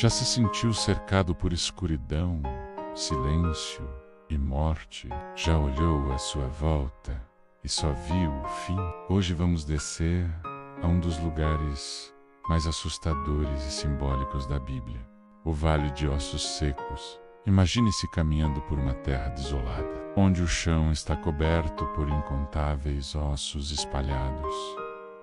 Já se sentiu cercado por escuridão, silêncio e morte? Já olhou à sua volta e só viu o fim? Hoje vamos descer a um dos lugares mais assustadores e simbólicos da Bíblia, o Vale de Ossos Secos. Imagine-se caminhando por uma terra desolada, onde o chão está coberto por incontáveis ossos espalhados,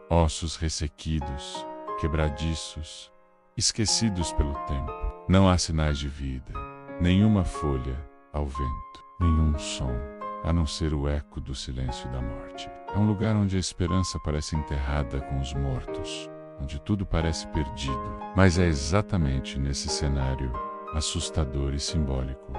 ossos ressequidos, quebradiços, esquecidos pelo tempo. Não há sinais de vida, nenhuma folha ao vento, nenhum som, a não ser o eco do silêncio da morte. É um lugar onde a esperança parece enterrada com os mortos, onde tudo parece perdido. Mas é exatamente nesse cenário assustador e simbólico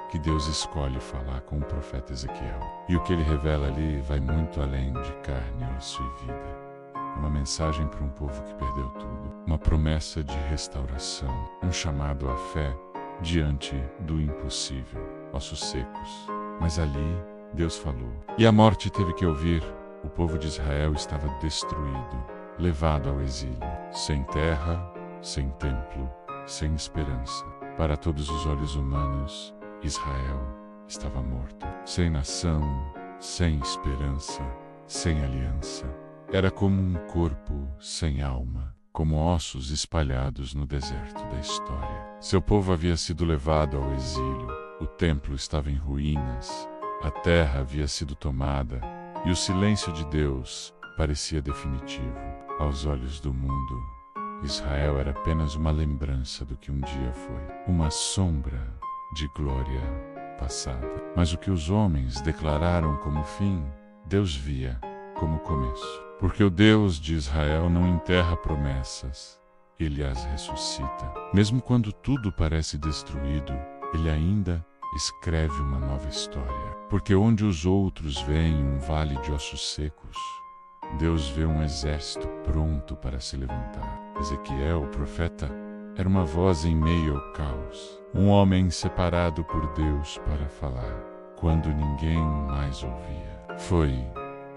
que Deus escolhe falar com o profeta Ezequiel. E o que ele revela ali vai muito além de carne, osso e vida. É uma mensagem para um povo que perdeu tudo, uma promessa de restauração, um chamado à fé diante do impossível, ossos secos. Mas ali Deus falou, e a morte teve que ouvir. O povo de Israel estava destruído, levado ao exílio, sem terra, sem templo, sem esperança. Para todos os olhos humanos, Israel estava morto, sem nação, sem esperança, sem aliança. Era como um corpo sem alma, como ossos espalhados no deserto da história. Seu povo havia sido levado ao exílio, o templo estava em ruínas, a terra havia sido tomada, e o silêncio de Deus parecia definitivo. Aos olhos do mundo, Israel era apenas uma lembrança do que um dia foi, uma sombra de glória passada. Mas o que os homens declararam como fim, Deus via como começo. Porque o Deus de Israel não enterra promessas, Ele as ressuscita. Mesmo quando tudo parece destruído, Ele ainda escreve uma nova história. Porque onde os outros veem um vale de ossos secos, Deus vê um exército pronto para se levantar. Ezequiel, o profeta, era uma voz em meio ao caos, um homem separado por Deus para falar, quando ninguém mais ouvia. Foi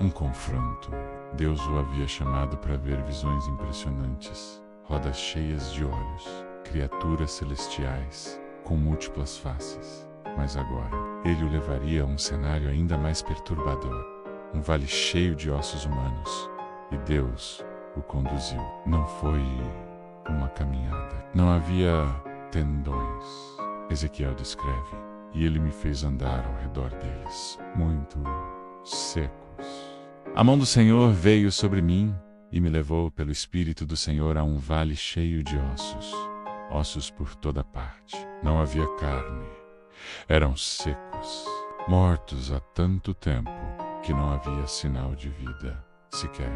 um confronto. Deus o havia chamado para ver visões impressionantes, rodas cheias de olhos, criaturas celestiais com múltiplas faces. Mas agora, ele o levaria a um cenário ainda mais perturbador, um vale cheio de ossos humanos, e Deus o conduziu. Não foi uma caminhada, não havia tendões. Ezequiel descreve, e ele me fez andar ao redor deles, muito secos. A mão do Senhor veio sobre mim e me levou pelo Espírito do Senhor a um vale cheio de ossos, ossos por toda parte. Não havia carne, eram secos, mortos há tanto tempo que não havia sinal de vida sequer.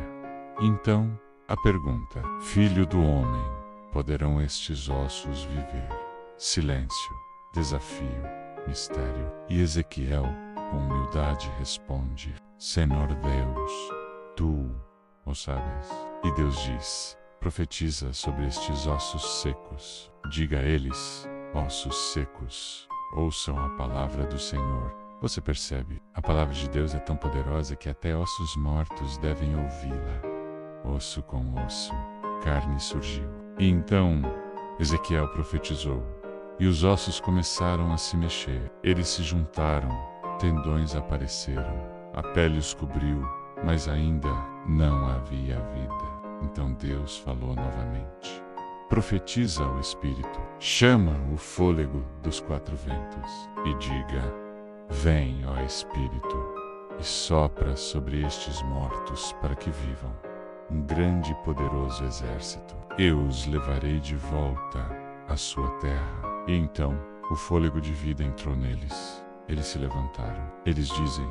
Então, a pergunta: Filho do homem, poderão estes ossos viver? Silêncio, desafio, mistério. E Ezequiel, com humildade, responde: Senhor Deus, tu o sabes. E Deus diz: profetiza sobre estes ossos secos. Diga a eles: ossos secos, ouçam a palavra do Senhor. Você percebe? A palavra de Deus é tão poderosa que até ossos mortos devem ouvi-la. Osso com osso, carne surgiu. E então Ezequiel profetizou, e os ossos começaram a se mexer. Eles se juntaram, tendões apareceram, a pele os cobriu, mas ainda não havia vida. Então Deus falou novamente. Profetiza ao Espírito, chama o fôlego dos quatro ventos e diga: vem, ó Espírito, e sopra sobre estes mortos para que vivam. Um grande e poderoso exército. Eu os levarei de volta à sua terra. E então o fôlego de vida entrou neles. Eles se levantaram. Eles dizem: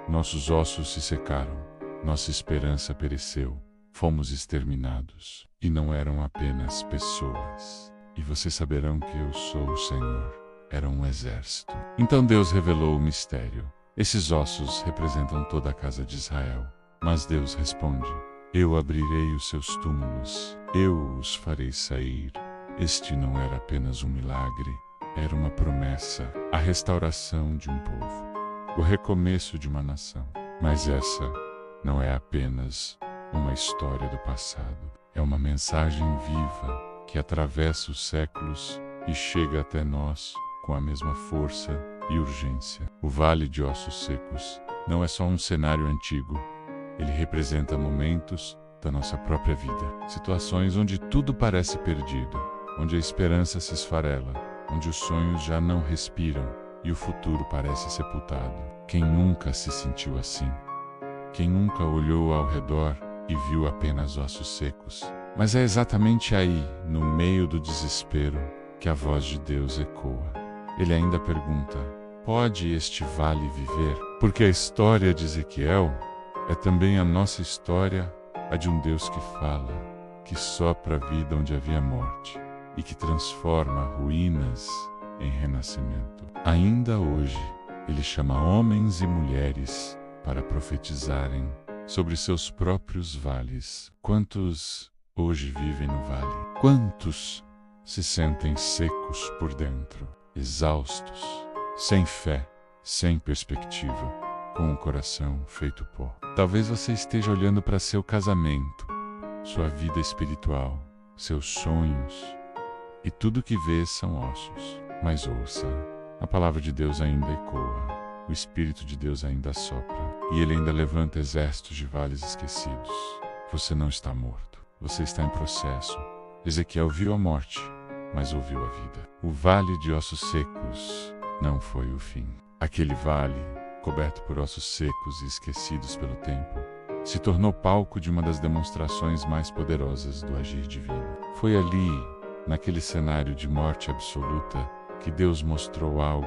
nossos ossos se secaram, nossa esperança pereceu, fomos exterminados. E não eram apenas pessoas. E vocês saberão que eu sou o Senhor. Era um exército. Então Deus revelou o mistério. Esses ossos representam toda a casa de Israel. Mas Deus responde: eu abrirei os seus túmulos, eu os farei sair. Este não era apenas um milagre, era uma promessa, a restauração de um povo, o recomeço de uma nação. Mas essa não é apenas uma história do passado, é uma mensagem viva que atravessa os séculos e chega até nós com a mesma força e urgência. O Vale de Ossos Secos não é só um cenário antigo, ele representa momentos da nossa própria vida. Situações onde tudo parece perdido, onde a esperança se esfarela, onde os sonhos já não respiram e o futuro parece sepultado. Quem nunca se sentiu assim? Quem nunca olhou ao redor e viu apenas ossos secos? Mas é exatamente aí, no meio do desespero, que a voz de Deus ecoa. Ele ainda pergunta: pode este vale viver? Porque a história de Ezequiel é também a nossa história, a de um Deus que fala, que sopra a vida onde havia morte e que transforma ruínas em renascimento. Ainda hoje, ele chama homens e mulheres para profetizarem sobre seus próprios vales. Quantos hoje vivem no vale? Quantos se sentem secos por dentro, exaustos, sem fé, sem perspectiva, com o coração feito pó? Talvez você esteja olhando para seu casamento, sua vida espiritual, seus sonhos, e tudo que vê são ossos. Mas ouça, a palavra de Deus ainda ecoa, o Espírito de Deus ainda sopra, e Ele ainda levanta exércitos de vales esquecidos. Você não está morto, você está em processo. Ezequiel viu a morte, mas ouviu a vida. O vale de ossos secos não foi o fim. Aquele vale, coberto por ossos secos e esquecidos pelo tempo, se tornou palco de uma das demonstrações mais poderosas do agir divino. Foi ali, naquele cenário de morte absoluta, que Deus mostrou algo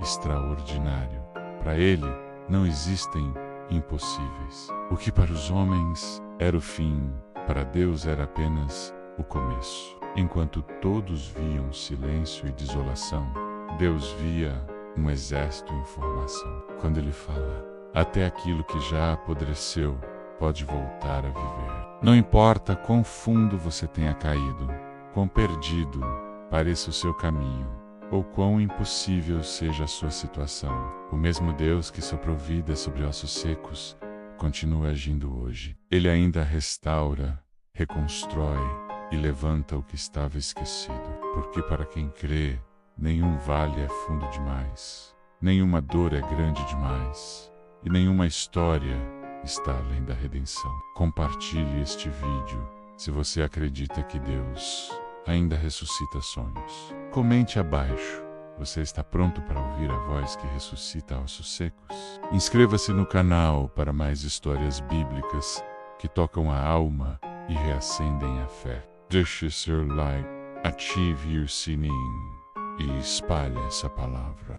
extraordinário. Para Ele, não existem impossíveis. O que para os homens era o fim, para Deus era apenas o começo. Enquanto todos viam silêncio e desolação, Deus via um exército em formação. Quando Ele fala: até aquilo que já apodreceu pode voltar a viver. Não importa quão fundo você tenha caído, quão perdido pareça o seu caminho, ou quão impossível seja a sua situação, o mesmo Deus que soprou vida sobre ossos secos continua agindo hoje. Ele ainda restaura, reconstrói e levanta o que estava esquecido. Porque para quem crê, nenhum vale é fundo demais, nenhuma dor é grande demais, e nenhuma história está além da redenção. Compartilhe este vídeo se você acredita que Deus ainda ressuscita sonhos. Comente abaixo. Você está pronto para ouvir a voz que ressuscita ossos secos? Inscreva-se no canal para mais histórias bíblicas que tocam a alma e reacendem a fé. Deixe seu like, ative o sininho e espalhe essa palavra.